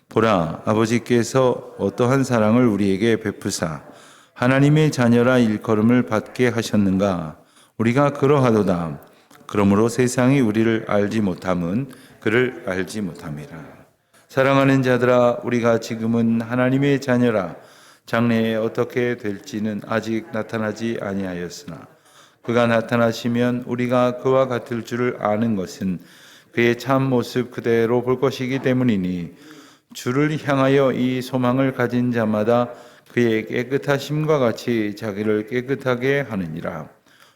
보라, 아버지께서 어떠한 사랑을 우리에게 베푸사 하나님의 자녀라 일컬음을 받게 하셨는가? 우리가 그러하도다. 그러므로 세상이 우리를 알지 못함은 그를 알지 못함이라. 사랑하는 자들아, 우리가 지금은 하나님의 자녀라. 장래에 어떻게 될지는 아직 나타나지 아니하였으나 그가 나타나시면 우리가 그와 같을 줄을 아는 것은 그의 참 모습 그대로 볼 것이기 때문이니 주를 향하여 이 소망을 가진 자마다 그의 깨끗하심과 같이 자기를 깨끗하게 하느니라.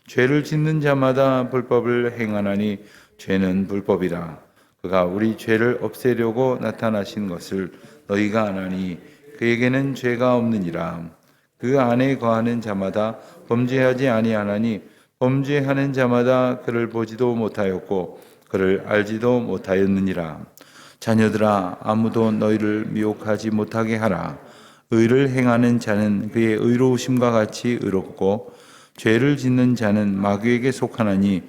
죄를 짓는 자마다 불법을 행하나니 죄는 불법이라. 그가 우리 죄를 없애려고 나타나신 것을 너희가 아나니 그에게는 죄가 없느니라. 그 안에 거하는 자마다 범죄하지 아니하나니 범죄하는 자마다 그를 보지도 못하였고 그를 알지도 못하였느니라. 자녀들아, 아무도 너희를 미혹하지 못하게 하라. 의를 행하는 자는 그의 의로우심과 같이 의롭고 죄를 짓는 자는 마귀에게 속하나니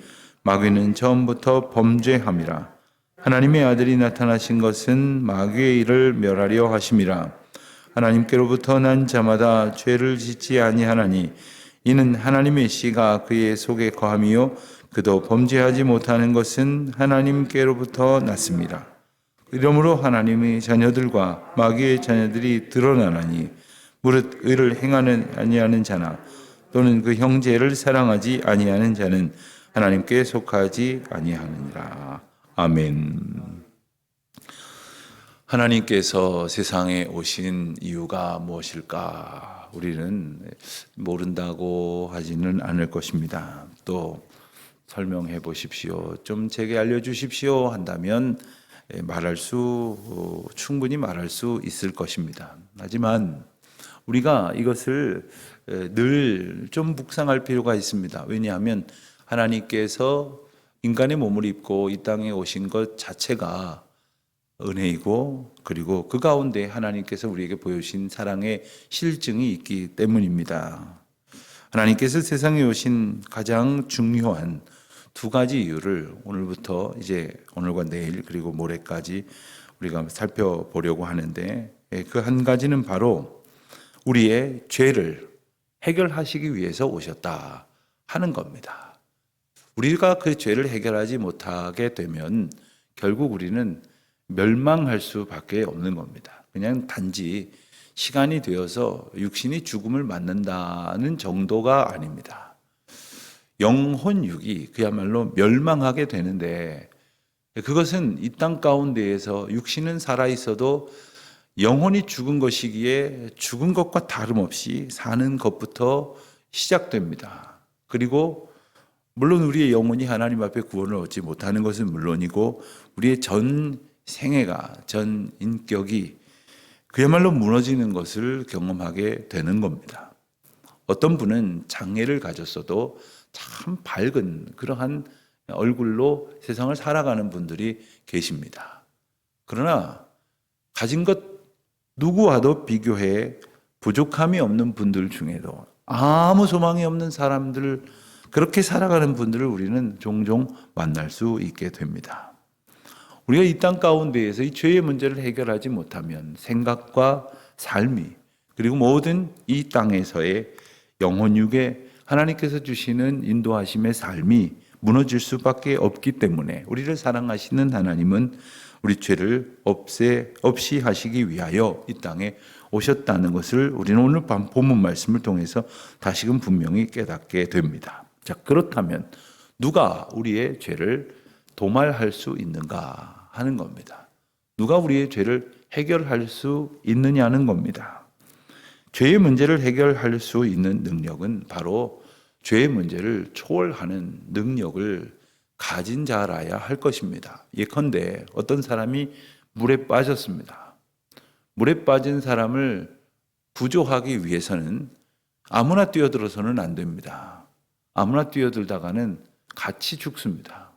마귀는 처음부터 범죄함이라. 하나님의 아들이 나타나신 것은 마귀의 일을 멸하려 하심이라. 하나님께로부터 난 자마다 죄를 짓지 아니하나니 이는 하나님의 씨가 그의 속에 거함이요 그도 범죄하지 못하는 것은 하나님께로부터 났습니다. 이러므로 하나님의 자녀들과 마귀의 자녀들이 드러나나니 무릇 의를 행하는 아니하는 자나 또는 그 형제를 사랑하지 아니하는 자는 하나님께 속하지 아니하느니라. 아멘. 하나님께서 세상에 오신 이유가 무엇일까? 우리는 모른다고 하지는 않을 것입니다. 또 설명해 보십시오. 좀 제게 알려주십시오 한다면 충분히 말할 수 있을 것입니다. 하지만 우리가 이것을 늘 좀 묵상할 필요가 있습니다. 왜냐하면 하나님께서 인간의 몸을 입고 이 땅에 오신 것 자체가 은혜이고 그리고 그 가운데 하나님께서 우리에게 보여주신 사랑의 실증이 있기 때문입니다. 하나님께서 세상에 오신 가장 중요한 두 가지 이유를 오늘부터 이제 오늘과 내일 그리고 모레까지 우리가 살펴보려고 하는데 그 한 가지는 바로 우리의 죄를 해결하시기 위해서 오셨다 하는 겁니다. 우리가 그 죄를 해결하지 못하게 되면 결국 우리는 멸망할 수밖에 없는 겁니다. 그냥 단지 시간이 되어서 육신이 죽음을 맞는다는 정도가 아닙니다. 영혼육이 그야말로 멸망하게 되는데 그것은 이 땅 가운데에서 육신은 살아있어도 영혼이 죽은 것이기에 죽은 것과 다름없이 사는 것부터 시작됩니다. 그리고 물론 우리의 영혼이 하나님 앞에 구원을 얻지 못하는 것은 물론이고 우리의 전 생애가 전 인격이 그야말로 무너지는 것을 경험하게 되는 겁니다. 어떤 분은 장애를 가졌어도 참 밝은 그러한 얼굴로 세상을 살아가는 분들이 계십니다. 그러나 가진 것 누구와도 비교해 부족함이 없는 분들 중에도 아무 소망이 없는 사람들, 그렇게 살아가는 분들을 우리는 종종 만날 수 있게 됩니다. 우리가 이 땅 가운데에서 이 죄의 문제를 해결하지 못하면 생각과 삶이 그리고 모든 이 땅에서의 영혼육에 하나님께서 주시는 인도하심의 삶이 무너질 수밖에 없기 때문에 우리를 사랑하시는 하나님은 우리 죄를 없이 하시기 위하여 이 땅에 오셨다는 것을 우리는 오늘 밤 본문 말씀을 통해서 다시금 분명히 깨닫게 됩니다. 자, 그렇다면 누가 우리의 죄를 도말할 수 있는가 하는 겁니다. 누가 우리의 죄를 해결할 수 있느냐는 겁니다. 죄의 문제를 해결할 수 있는 능력은 바로 죄의 문제를 초월하는 능력을 가진 자라야 할 것입니다. 예컨대 어떤 사람이 물에 빠졌습니다. 물에 빠진 사람을 구조하기 위해서는 아무나 뛰어들어서는 안 됩니다. 아무나 뛰어들다가는 같이 죽습니다.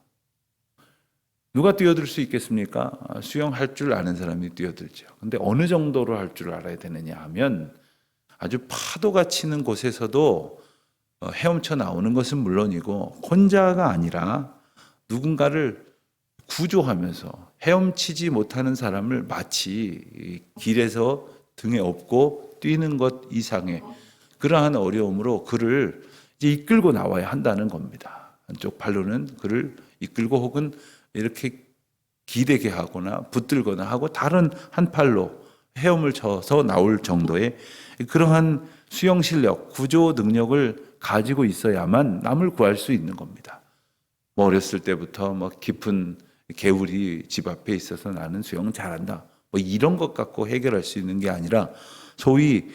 누가 뛰어들 수 있겠습니까? 수영할 줄 아는 사람이 뛰어들죠. 근데 어느 정도로 할 줄 알아야 되느냐 하면 아주 파도가 치는 곳에서도 헤엄쳐 나오는 것은 물론이고 혼자가 아니라 누군가를 구조하면서 헤엄치지 못하는 사람을 마치 길에서 등에 업고 뛰는 것 이상의 그러한 어려움으로 그를 이제 이끌고 나와야 한다는 겁니다. 한쪽 발로는 그를 이끌고 혹은 이렇게 기대게 하거나 붙들거나 하고 다른 한 팔로 헤엄을 쳐서 나올 정도의 그러한 수영 실력, 구조 능력을 가지고 있어야만 남을 구할 수 있는 겁니다. 뭐 어렸을 때부터 뭐 깊은 개울이 집 앞에 있어서 나는 수영 잘한다. 뭐 이런 것 갖고 해결할 수 있는 게 아니라 소위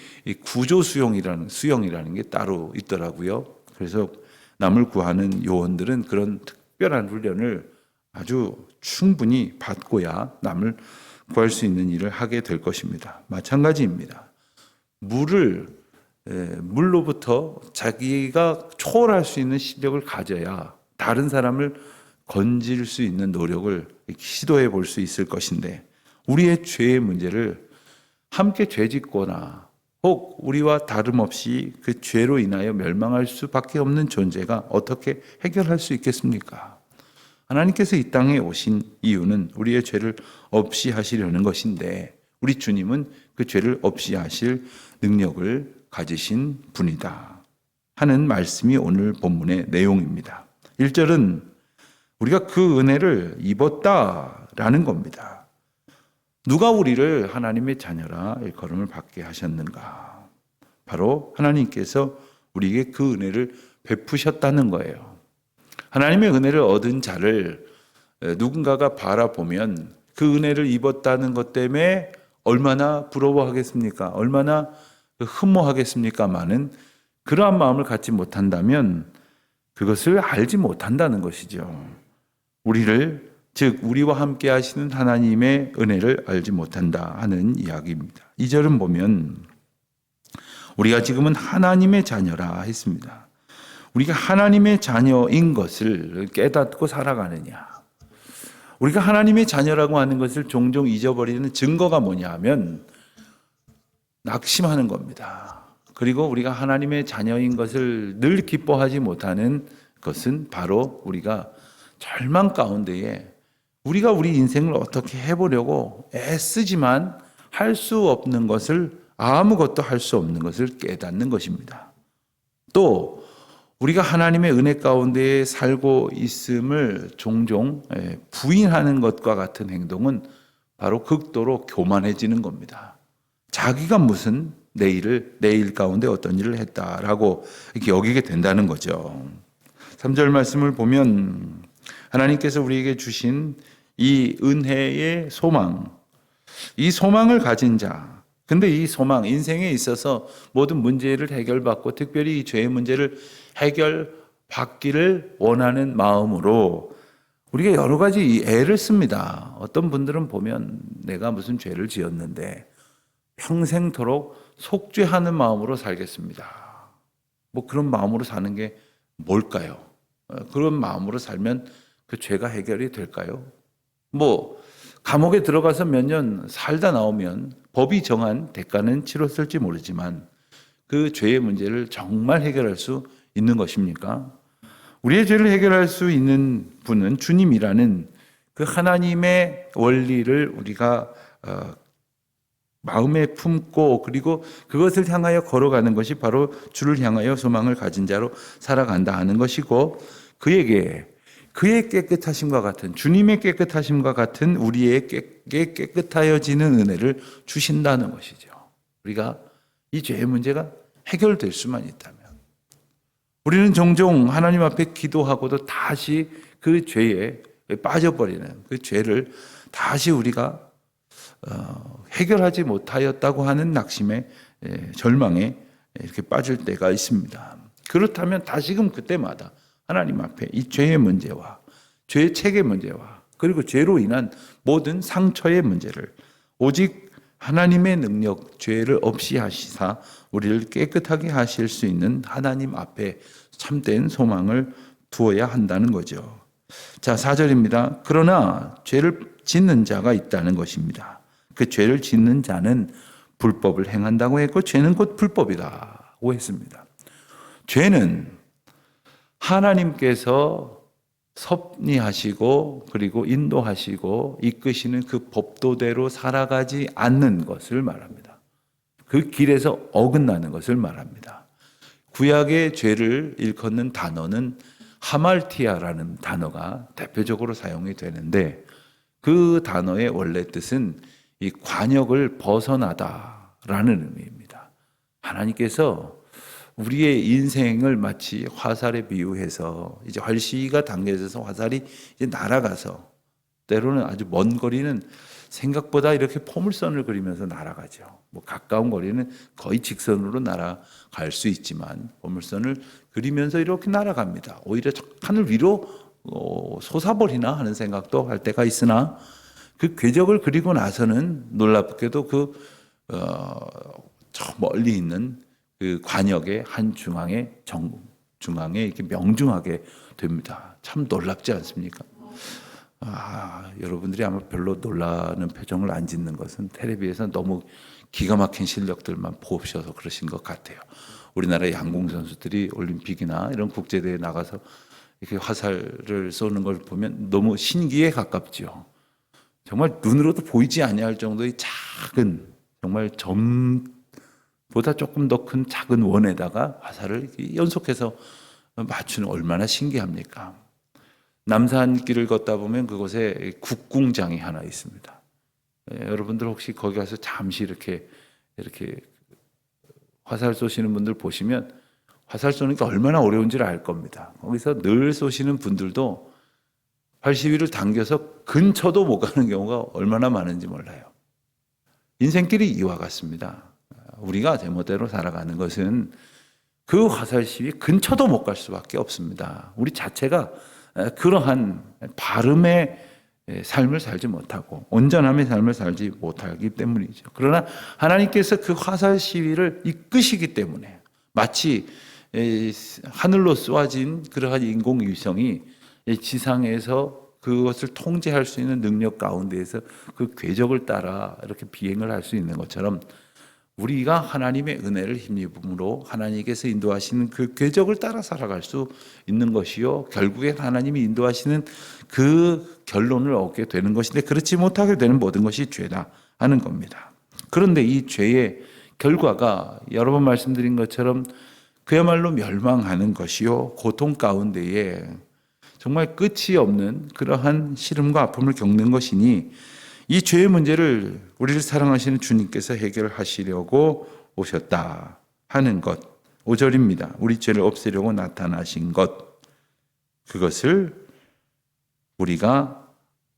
구조 수영이라는 게 따로 있더라고요. 그래서 남을 구하는 요원들은 그런 특별한 훈련을 아주 충분히 받고야 남을 구할 수 있는 일을 하게 될 것입니다. 마찬가지입니다. 물로부터 자기가 초월할 수 있는 실력을 가져야 다른 사람을 건질 수 있는 노력을 시도해 볼 수 있을 것인데 우리의 죄의 문제를 함께 죄짓거나 혹 우리와 다름없이 그 죄로 인하여 멸망할 수밖에 없는 존재가 어떻게 해결할 수 있겠습니까? 하나님께서 이 땅에 오신 이유는 우리의 죄를 없이 하시려는 것인데 우리 주님은 그 죄를 없이 하실 능력을 가지신 분이다 하는 말씀이 오늘 본문의 내용입니다. 1절은 우리가 그 은혜를 입었다라는 겁니다. 누가 우리를 하나님의 자녀라 일컬음을 받게 하셨는가? 바로 하나님께서 우리에게 그 은혜를 베푸셨다는 거예요. 하나님의 은혜를 얻은 자를 누군가가 바라보면 그 은혜를 입었다는 것 때문에 얼마나 부러워하겠습니까? 얼마나 흠모하겠습니까마는 그러한 마음을 갖지 못한다면 그것을 알지 못한다는 것이죠. 우리와 함께 하시는 하나님의 은혜를 알지 못한다 하는 이야기입니다. 2절은 보면 우리가 지금은 하나님의 자녀라 했습니다. 우리가 하나님의 자녀인 것을 깨닫고 살아가느냐. 우리가 하나님의 자녀라고 하는 것을 종종 잊어버리는 증거가 뭐냐 하면 낙심하는 겁니다. 그리고 우리가 하나님의 자녀인 것을 늘 기뻐하지 못하는 것은 바로 우리가 절망 가운데에 우리가 우리 인생을 어떻게 해보려고 애쓰지만 할 수 없는 것을 아무것도 할 수 없는 것을 깨닫는 것입니다. 또 우리가 하나님의 은혜 가운데 살고 있음을 종종 부인하는 것과 같은 행동은 바로 극도로 교만해지는 겁니다. 자기가 무슨 내일 가운데 어떤 일을 했다라고 이렇게 여기게 된다는 거죠. 3절 말씀을 보면 하나님께서 우리에게 주신 이 은혜의 소망, 이 소망을 가진 자, 근데 이 소망, 인생에 있어서 모든 문제를 해결받고 특별히 이 죄의 문제를 해결받기를 원하는 마음으로 우리가 여러 가지 애를 씁니다. 어떤 분들은 보면 내가 무슨 죄를 지었는데 평생토록 속죄하는 마음으로 살겠습니다. 뭐 그런 마음으로 사는 게 뭘까요? 그런 마음으로 살면 그 죄가 해결이 될까요? 뭐 감옥에 들어가서 몇 년 살다 나오면 법이 정한 대가는 치렀을지 모르지만 그 죄의 문제를 정말 해결할 수 있는 것입니까? 우리의 죄를 해결할 수 있는 분은 주님이라는 그 하나님의 원리를 우리가 마음에 품고 그리고 그것을 향하여 걸어가는 것이 바로 주를 향하여 소망을 가진 자로 살아간다 하는 것이고 그에게 그의 깨끗하심과 같은 주님의 깨끗하심과 같은 우리에게 깨끗하여지는 은혜를 주신다는 것이죠. 우리가 이 죄의 문제가 해결될 수만 있다면 우리는 종종 하나님 앞에 기도하고도 다시 그 죄에 빠져버리는 그 죄를 다시 우리가 해결하지 못하였다고 하는 낙심에 절망에 이렇게 빠질 때가 있습니다. 그렇다면 다시금 그때마다 하나님 앞에 이 죄의 문제와 죄의 책의 문제와 그리고 죄로 인한 모든 상처의 문제를 오직 하나님의 능력, 죄를 없이 하시사 우리를 깨끗하게 하실 수 있는 하나님 앞에 참된 소망을 두어야 한다는 거죠. 자, 4절입니다. 그러나 죄를 짓는 자가 있다는 것입니다. 그 죄를 짓는 자는 불법을 행한다고 했고 죄는 곧 불법이라고 했습니다. 죄는 하나님께서 섭리하시고 그리고 인도하시고 이끄시는 그 법도대로 살아가지 않는 것을 말합니다. 그 길에서 어긋나는 것을 말합니다. 구약의 죄를 일컫는 단어는 하말티아라는 단어가 대표적으로 사용이 되는데 그 단어의 원래 뜻은 이 관역을 벗어나다라는 의미입니다. 하나님께서 우리의 인생을 마치 화살에 비유해서 이제 활시가 당겨져서 화살이 이제 날아가서 때로는 아주 먼 거리는 생각보다 이렇게 포물선을 그리면서 날아가죠. 뭐 가까운 거리는 거의 직선으로 날아갈 수 있지만 포물선을 그리면서 이렇게 날아갑니다. 오히려 하늘 위로 솟아버리나 하는 생각도 할 때가 있으나 그 궤적을 그리고 나서는 놀랍게도 저 멀리 있는 그 관역의 한 중앙에 이렇게 명중하게 됩니다. 참 놀랍지 않습니까? 여러분들이 아마 별로 놀라는 표정을 안 짓는 것은 텔레비에서 너무 기가 막힌 실력들만 보셔서 그러신 것 같아요. 우리나라 양궁 선수들이 올림픽이나 이런 국제대회에 나가서 이렇게 화살을 쏘는 걸 보면 너무 신기에 가깝죠. 정말 눈으로도 보이지 아니할 정도의 작은, 정말 점보다 조금 더 큰 작은 원에다가 화살을 연속해서 맞추는, 얼마나 신기합니까? 남산길을 걷다 보면 그곳에 국궁장이 하나 있습니다. 여러분들 혹시 거기 가서 잠시 이렇게 화살 쏘시는 분들 보시면 화살 쏘는 게 얼마나 어려운지를 알 겁니다. 거기서 늘 쏘시는 분들도 활시위를 당겨서 근처도 못 가는 경우가 얼마나 많은지 몰라요. 인생길이 이와 같습니다. 우리가 제멋대로 살아가는 것은 그 화살 시위 근처도 못 갈 수밖에 없습니다. 우리 자체가 그러한 바름의 삶을 살지 못하고 온전함의 삶을 살지 못하기 때문이죠. 그러나 하나님께서 그 화살 시위를 이끄시기 때문에 마치 하늘로 쏘아진 그러한 인공위성이 지상에서 그것을 통제할 수 있는 능력 가운데에서 그 궤적을 따라 이렇게 비행을 할 수 있는 것처럼 우리가 하나님의 은혜를 힘입음으로 하나님께서 인도하시는 그 궤적을 따라 살아갈 수 있는 것이요, 결국엔 하나님이 인도하시는 그 결론을 얻게 되는 것인데, 그렇지 못하게 되는 모든 것이 죄다 하는 겁니다. 그런데 이 죄의 결과가 여러 번 말씀드린 것처럼 그야말로 멸망하는 것이요, 고통 가운데에 정말 끝이 없는 그러한 시름과 아픔을 겪는 것이니, 이 죄의 문제를 우리를 사랑하시는 주님께서 해결하시려고 오셨다 하는 것. 5절입니다. 우리 죄를 없애려고 나타나신 것. 그것을 우리가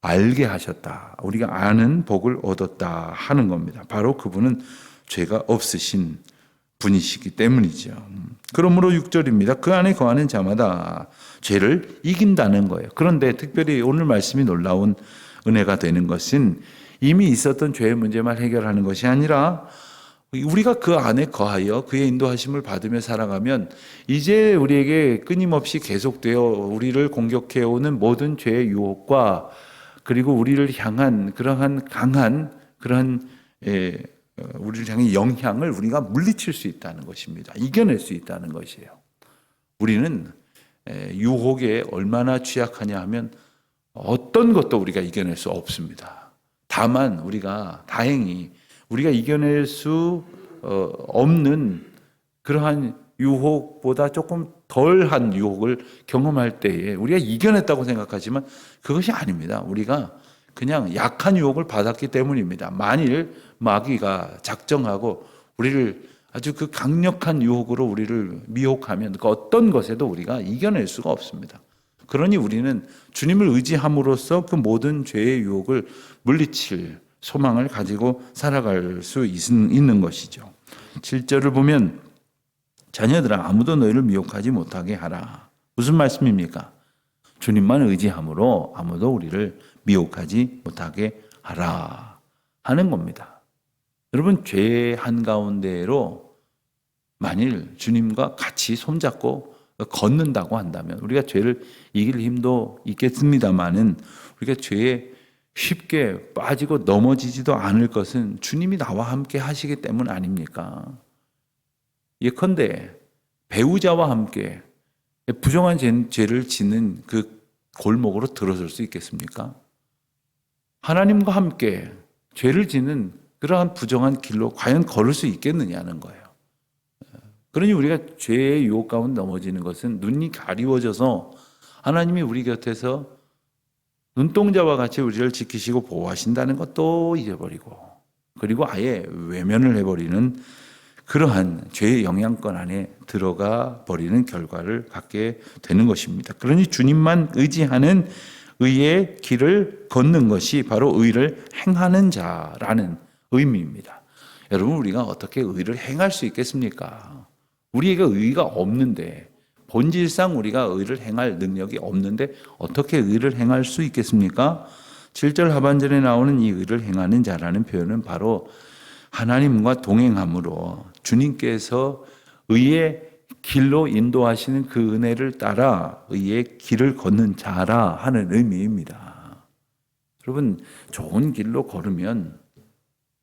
알게 하셨다. 우리가 아는 복을 얻었다 하는 겁니다. 바로 그분은 죄가 없으신 분이시기 때문이죠. 그러므로 6절입니다. 그 안에 거하는 자마다 죄를 이긴다는 거예요. 그런데 특별히 오늘 말씀이 놀라운 은혜가 되는 것은 이미 있었던 죄의 문제만 해결하는 것이 아니라 우리가 그 안에 거하여 그의 인도하심을 받으며 살아가면 이제 우리에게 끊임없이 계속되어 우리를 공격해오는 모든 죄의 유혹과 그리고 우리를 향한 그러한 강한 그러한 우리를 향한 영향을 우리가 물리칠 수 있다는 것입니다. 이겨낼 수 있다는 것이에요. 우리는 유혹에 얼마나 취약하냐 하면 어떤 것도 우리가 이겨낼 수 없습니다. 다만 우리가 다행히 우리가 이겨낼 수 없는 그러한 유혹보다 조금 덜한 유혹을 경험할 때에 우리가 이겨냈다고 생각하지만 그것이 아닙니다. 우리가 그냥 약한 유혹을 받았기 때문입니다. 만일 마귀가 작정하고 우리를 아주 그 강력한 유혹으로 우리를 미혹하면 그 어떤 것에도 우리가 이겨낼 수가 없습니다. 그러니 우리는 주님을 의지함으로써 그 모든 죄의 유혹을 물리칠 소망을 가지고 살아갈 수 있는 것이죠. 7절을 보면 자녀들아 아무도 너희를 미혹하지 못하게 하라. 무슨 말씀입니까? 주님만 의지함으로 아무도 우리를 미혹하지 못하게 하라 하는 겁니다. 여러분, 죄의 한가운데로 만일 주님과 같이 손잡고 걷는다고 한다면 우리가 죄를 이길 힘도 있겠습니다만은 우리가 죄에 쉽게 빠지고 넘어지지도 않을 것은 주님이 나와 함께 하시기 때문 아닙니까? 예컨대 배우자와 함께 부정한 죄를 짓는 그 골목으로 들어설 수 있겠습니까? 하나님과 함께 죄를 짓는 그러한 부정한 길로 과연 걸을 수 있겠느냐는 거예요. 그러니 우리가 죄의 유혹 가운데 넘어지는 것은 눈이 가리워져서 하나님이 우리 곁에서 눈동자와 같이 우리를 지키시고 보호하신다는 것도 잊어버리고, 그리고 아예 외면을 해버리는 그러한 죄의 영향권 안에 들어가 버리는 결과를 갖게 되는 것입니다. 그러니 주님만 의지하는 의의 길을 걷는 것이 바로 의를 행하는 자라는 의미입니다. 여러분, 우리가 어떻게 의를 행할 수 있겠습니까? 우리에게 의가 없는데, 본질상 우리가 의를 행할 능력이 없는데 어떻게 의를 행할 수 있겠습니까? 7절 하반절에 나오는 이 의를 행하는 자라는 표현은 바로 하나님과 동행함으로 주님께서 의의 길로 인도하시는 그 은혜를 따라 의의 길을 걷는 자라 하는 의미입니다. 여러분, 좋은 길로 걸으면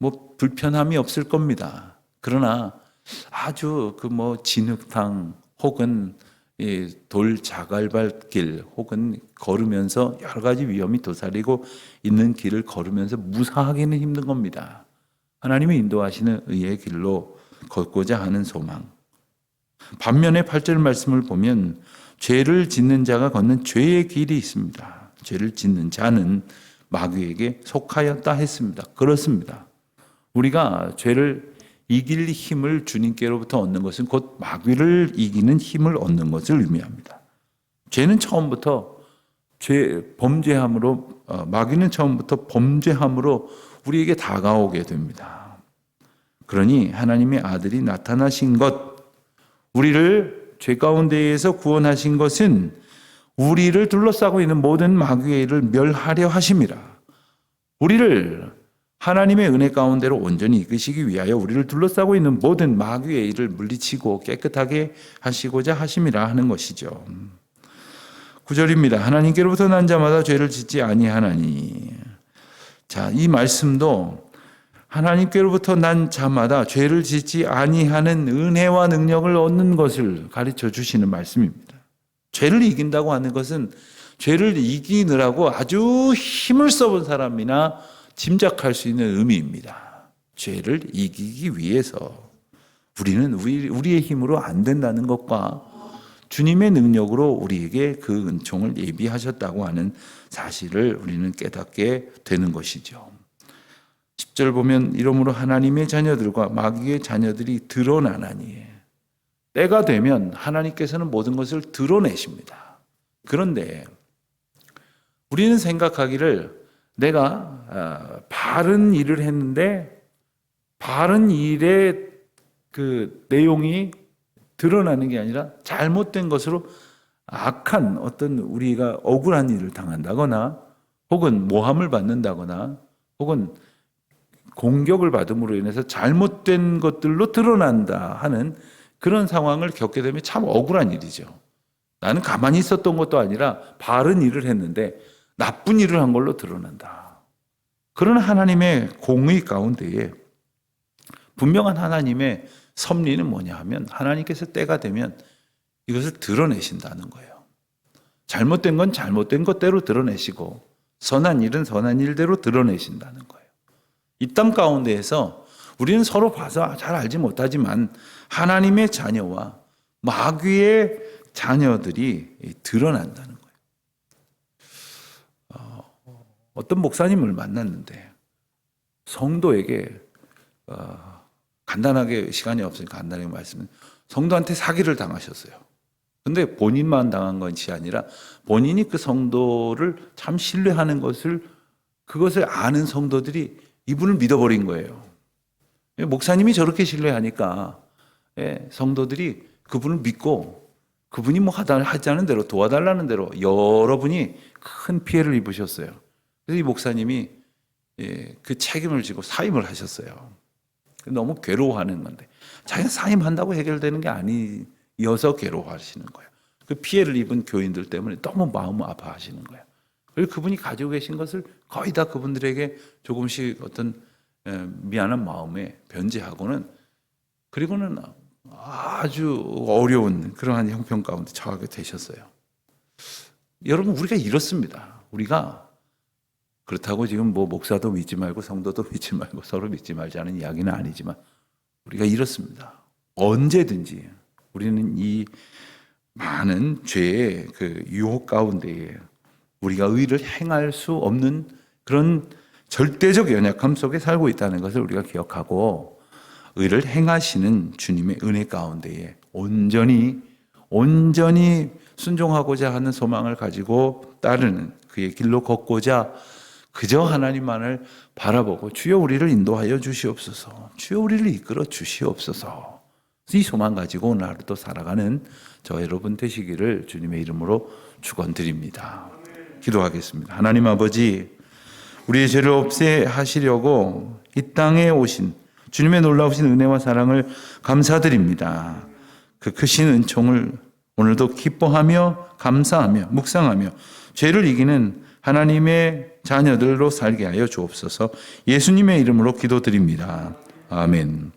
뭐 불편함이 없을 겁니다. 그러나 아주 진흙탕 혹은 돌 자갈밭길 혹은 걸으면서 여러 가지 위험이 도사리고 있는 길을 걸으면서 무사하기는 힘든 겁니다. 하나님이 인도하시는 의의 길로 걷고자 하는 소망. 반면에 8절 말씀을 보면 죄를 짓는 자가 걷는 죄의 길이 있습니다. 죄를 짓는 자는 마귀에게 속하였다 했습니다. 그렇습니다. 우리가 죄를 이길 힘을 주님께로부터 얻는 것은 곧 마귀를 이기는 힘을 얻는 것을 의미합니다. 죄는 처음부터 범죄함으로, 마귀는 처음부터 범죄함으로 우리에게 다가오게 됩니다. 그러니 하나님의 아들이 나타나신 것, 우리를 죄 가운데에서 구원하신 것은 우리를 둘러싸고 있는 모든 마귀의 일을 멸하려 하심이라. 우리를 하나님의 은혜 가운데로 온전히 이끄시기 위하여 우리를 둘러싸고 있는 모든 마귀의 일을 물리치고 깨끗하게 하시고자 하심이라 하는 것이죠. 9절입니다. 하나님께로부터 난 자마다 죄를 짓지 아니하나니. 자, 이 말씀도 하나님께로부터 난 자마다 죄를 짓지 아니하는 은혜와 능력을 얻는 것을 가르쳐 주시는 말씀입니다. 죄를 이긴다고 하는 것은 죄를 이기느라고 아주 힘을 써본 사람이나 짐작할 수 있는 의미입니다. 죄를 이기기 위해서 우리는 우리의 힘으로 안 된다는 것과 주님의 능력으로 우리에게 그 은총을 예비하셨다고 하는 사실을 우리는 깨닫게 되는 것이죠. 10절 보면 이러므로 하나님의 자녀들과 마귀의 자녀들이 드러나나니, 때가 되면 하나님께서는 모든 것을 드러내십니다. 그런데 우리는 생각하기를 내가 바른 일을 했는데 바른 일의 그 내용이 드러나는 게 아니라 잘못된 것으로 악한 어떤 우리가 억울한 일을 당한다거나 혹은 모함을 받는다거나 혹은 공격을 받음으로 인해서 잘못된 것들로 드러난다 하는 그런 상황을 겪게 되면 참 억울한 일이죠. 나는 가만히 있었던 것도 아니라 바른 일을 했는데 나쁜 일을 한 걸로 드러난다. 그런 하나님의 공의 가운데에 분명한 하나님의 섭리는 뭐냐 하면 하나님께서 때가 되면 이것을 드러내신다는 거예요. 잘못된 건 잘못된 것대로 드러내시고 선한 일은 선한 일대로 드러내신다는 거예요. 이 땅 가운데에서 우리는 서로 봐서 잘 알지 못하지만 하나님의 자녀와 마귀의 자녀들이 드러난다는 거예요. 어떤 목사님을 만났는데 성도에게 간단하게 시간이 없으니까 간단하게 말씀은 성도한테 사기를 당하셨어요. 근데 본인만 당한 것이 아니라 본인이 그 성도를 참 신뢰하는 그것을 아는 성도들이 이분을 믿어버린 거예요. 목사님이 저렇게 신뢰하니까 성도들이 그분을 믿고 그분이 하자는 대로 도와달라는 대로 여러분이 큰 피해를 입으셨어요. 그래서 이 목사님이 그 책임을 지고 사임을 하셨어요. 너무 괴로워하는 건데 자기가 사임한다고 해결되는 게 아니어서 괴로워하시는 거예요. 그 피해를 입은 교인들 때문에 너무 마음 아파하시는 거예요. 그리고 그분이 가지고 계신 것을 거의 다 그분들에게 조금씩 어떤 미안한 마음에 변제하고는, 그리고는 아주 어려운 그러한 형편 가운데 처하게 되셨어요. 여러분, 우리가 이렇습니다. 우리가 그렇다고 지금 뭐 목사도 믿지 말고 성도도 믿지 말고 서로 믿지 말자는 이야기는 아니지만 우리가 이렇습니다. 언제든지 우리는 이 많은 죄의 그 유혹 가운데에 우리가 의를 행할 수 없는 그런 절대적 연약함 속에 살고 있다는 것을 우리가 기억하고 의를 행하시는 주님의 은혜 가운데에 온전히 순종하고자 하는 소망을 가지고 따르는 그의 길로 걷고자 그저 하나님만을 바라보고 주여 우리를 인도하여 주시옵소서, 주여 우리를 이끌어 주시옵소서, 이 소망 가지고 오늘 하루도 살아가는 저 여러분 되시기를 주님의 이름으로 축원드립니다. 기도하겠습니다. 하나님 아버지, 우리의 죄를 없애하시려고 이 땅에 오신 주님의 놀라우신 은혜와 사랑을 감사드립니다. 그 크신 은총을 오늘도 기뻐하며 감사하며 묵상하며 죄를 이기는 하나님의 자녀들로 살게 하여 주옵소서. 예수님의 이름으로 기도드립니다. 아멘.